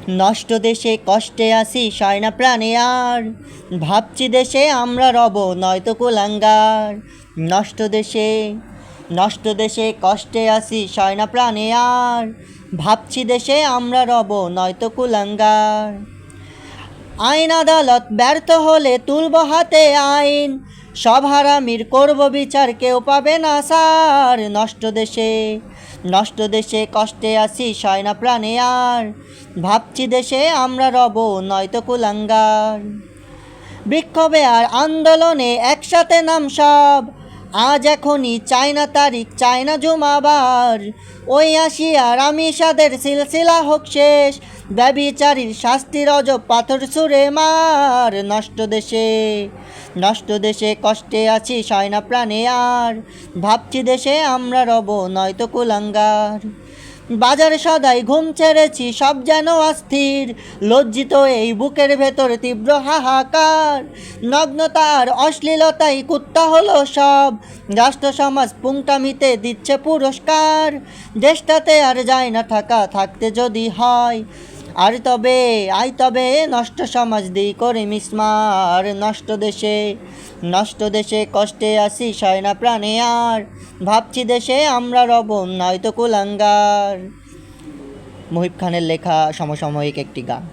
নষ্ট দেশে কষ্টে আসি সয় না প্রাণে আর, ভাবছি দেশে আমরা রব নয়তো কুলাঙ্গার। নষ্ট দেশে নষ্ট দেশে কষ্টে আসি সয় না প্রাণে আর, ভাবছি দেশে আমরা রব নয়তো কুলাঙ্গার। আইন আদালত ব্যর্থ হলে তুলব হাতে আইন, সব হারামির করব বিচার কেউ পাবে না সার। নষ্ট দেশে কষ্টে আসি সয় না প্রাণে আর, ভাবছি দেশে আমরা রব নয়তো কুলাঙ্গার। বিক্ষোভে আর আন্দোলনে একসাথে নাম সব, আজ এখনই চাই না তারিখ চাই না জুমাবার। ওই আসিয়ার আমিষাদের সিলসিলা হোক শেষ, ব্যভিচারীর শাস্তির অজব পাথর ছুঁড়ে মার। নষ্ট দেশে কষ্টে আছি সয় না প্রাণে আর, ভাবছি দেশে আমরা রব নয়তো কুলাঙ্গার। বাজার সদাই ঘুম ছেড়েছি সব যেন অস্থির, লজ্জিত এই বুকের ভেতর তীব্র হাহাকার। নগ্নতার অশ্লীলতাই কুত্তা হলো সব, রাষ্ট্র সমাজ পুংটামিতে দিচ্ছে পুরস্কার। দেশটাতে আর যায় না থাকা, থাকতে যদি হয় তবে নষ্ট সমাজ দিই করে মিসমার। নষ্ট দেশে কষ্টে আসি সয় না প্রাণে আর, ভাবছি দেশে আমরা রব নয়তো কুলাঙ্গার। মুহিব খানের লেখা সমসাময়িক একটি গান।